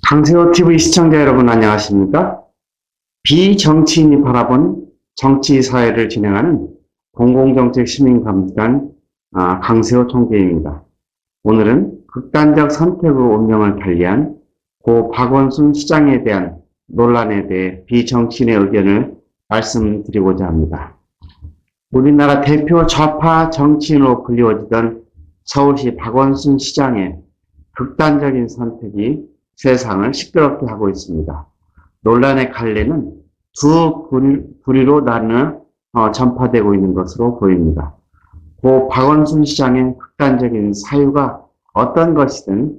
강세호 TV 시청자 여러분 안녕하십니까? 비정치인이 바라본 정치 사회를 진행하는 공공정책 시민감시단 강세호 총재입니다. 오늘은 극단적 선택으로 운명을 달리한 고 박원순 시장에 대한 논란에 대해 비정치인의 의견을 말씀드리고자 합니다. 우리나라 대표 좌파 정치인으로 불리워지던 서울시 박원순 시장의 극단적인 선택이 세상을 시끄럽게 하고 있습니다. 논란의 갈래는 두 부류로 나누어 전파되고 있는 것으로 보입니다. 고 박원순 시장의 극단적인 사유가 어떤 것이든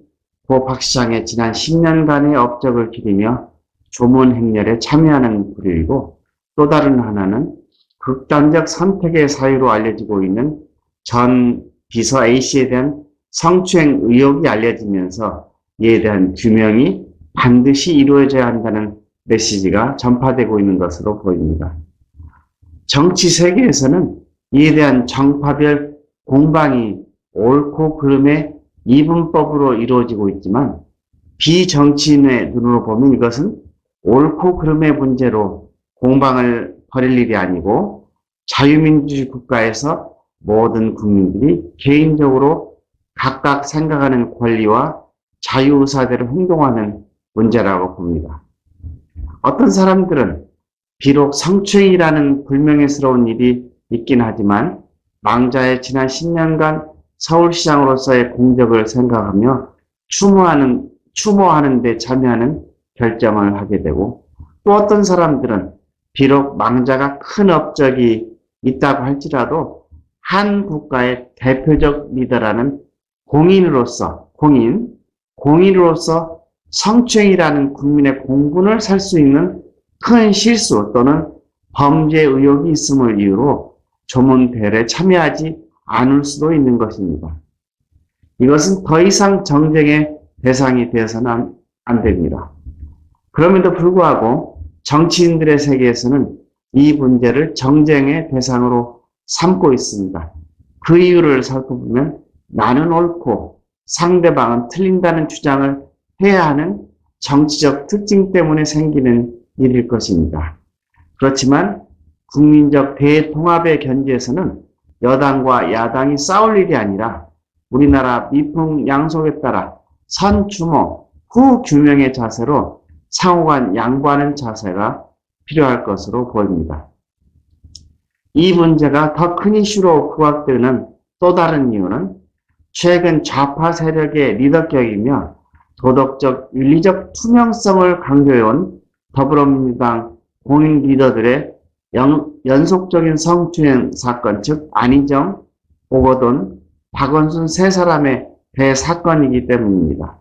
고 박 시장의 지난 10년간의 업적을 기리며 조문 행렬에 참여하는 부류이고, 또 다른 하나는 극단적 선택의 사유로 알려지고 있는 전 비서 A씨에 대한 성추행 의혹이 알려지면서 이에 대한 규명이 반드시 이루어져야 한다는 메시지가 전파되고 있는 것으로 보입니다. 정치 세계에서는 이에 대한 정파별 공방이 옳고 그름의 이분법으로 이루어지고 있지만, 비정치인의 눈으로 보면 이것은 옳고 그름의 문제로 공방을 벌일 일이 아니고, 자유민주주의 국가에서 모든 국민들이 개인적으로 각각 생각하는 권리와 자유의사대로 행동하는 문제라고 봅니다. 어떤 사람들은 비록 성추행이라는 불명예스러운 일이 있긴 하지만 망자의 지난 10년간 서울시장으로서의 공적을 생각하며 추모하는 데 참여하는 결정을 하게 되고, 또 어떤 사람들은 비록 망자가 큰 업적이 있다고 할지라도 한 국가의 대표적 리더라는 공인으로서 성추행이라는 국민의 공분을 살 수 있는 큰 실수 또는 범죄 의혹이 있음을 이유로 조문 대회에 참여하지 않을 수도 있는 것입니다. 이것은 더 이상 정쟁의 대상이 되어서는 안 됩니다. 그럼에도 불구하고 정치인들의 세계에서는 이 문제를 정쟁의 대상으로 삼고 있습니다. 그 이유를 살펴보면 나는 옳고 상대방은 틀린다는 주장을 해야 하는 정치적 특징 때문에 생기는 일일 것입니다. 그렇지만 국민적 대통합의 견지에서는 여당과 야당이 싸울 일이 아니라 우리나라 미풍양속에 따라 선추모 후 규명의 자세로 상호간 양보하는 자세가 필요할 것으로 보입니다. 이 문제가 더 큰 이슈로 부각되는 또 다른 이유는 최근 좌파 세력의 리더격이며 도덕적, 윤리적 투명성을 강조해온 더불어민주당 공인 리더들의 연속적인 성추행 사건, 즉 안희정, 오거돈, 박원순 세 사람의 대사건이기 때문입니다.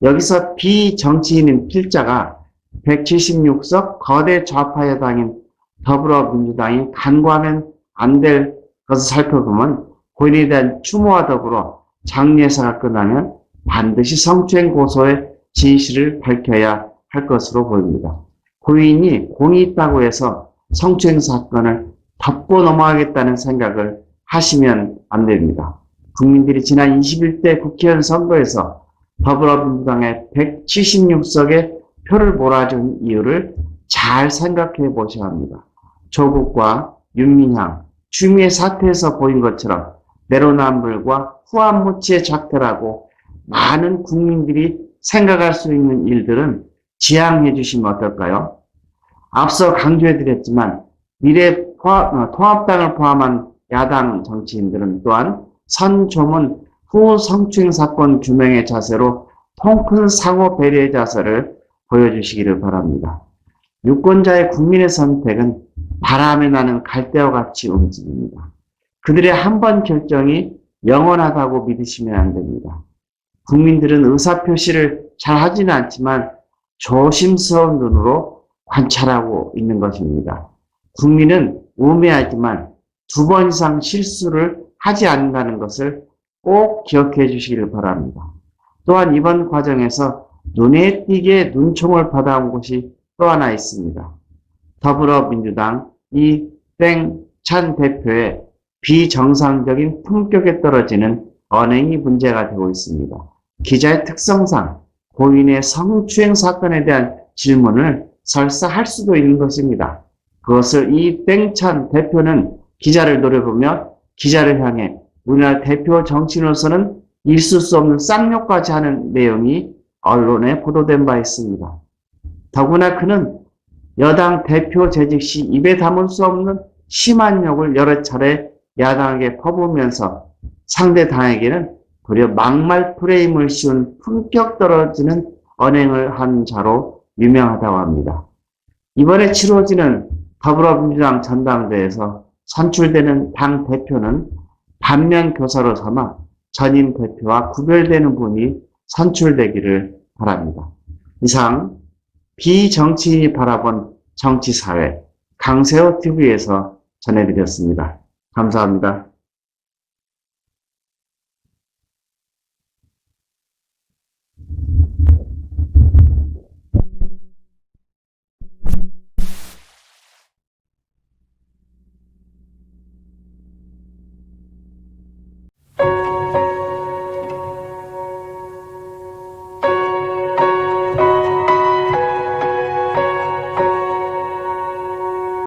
여기서 비정치인인 필자가 176석 거대 좌파 여당인 더불어민주당이 간과하면 안 될 것을 살펴보면, 고인에 대한 추모와 더불어 장례사가 끝나면 반드시 성추행 고소의 진실을 밝혀야 할 것으로 보입니다. 고인이 공이 있다고 해서 성추행 사건을 덮고 넘어가겠다는 생각을 하시면 안 됩니다. 국민들이 지난 21대 국회의원 선거에서 더불어민주당의 176석의 표를 몰아준 이유를 잘 생각해 보셔야 합니다. 조국과 윤민향, 추미애 사태에서 보인 것처럼 내로남불과 후한무치의 작태라고 많은 국민들이 생각할 수 있는 일들은 지양해 주시면 어떨까요? 앞서 강조해드렸지만 통합당을 포함한 야당 정치인들은 또한 선조문 후 성추행 사건 규명의 자세로 통큰 상호 배려의 자세를 보여주시기를 바랍니다. 유권자의 국민의 선택은 바람에 나는 갈대와 같이 움직입니다. 그들의 한 번 결정이 영원하다고 믿으시면 안 됩니다. 국민들은 의사표시를 잘 하지는 않지만 조심스러운 눈으로 관찰하고 있는 것입니다. 국민은 우매하지만 2번 이상 실수를 하지 않는다는 것을 꼭 기억해 주시기를 바랍니다. 또한 이번 과정에서 눈에 띄게 눈총을 받아온 곳이 또 하나 있습니다. 더불어민주당 이땡찬 대표의 비정상적인 품격에 떨어지는 언행이 문제가 되고 있습니다. 기자의 특성상 고인의 성추행 사건에 대한 질문을 설사 할 수도 있는 것입니다. 그것을 이 땡찬 대표는 기자를 노려보며 기자를 향해 우리나라 대표 정치인으로서는 있을 수 없는 쌍욕까지 하는 내용이 언론에 보도된 바 있습니다. 더구나 그는 여당 대표 재직 시 입에 담을 수 없는 심한 욕을 여러 차례 야당에게 퍼부으면서 상대 당에게는 도리어 막말 프레임을 씌운 품격 떨어지는 언행을 한 자로 유명하다고 합니다. 이번에 치러지는 더불어민주당 전당대회에서 선출되는 당 대표는 반면 교사로 삼아 전임 대표와 구별되는 분이 선출되기를 바랍니다. 이상 비정치인이 바라본 정치사회 강세호 TV에서 전해드렸습니다. 감사합니다.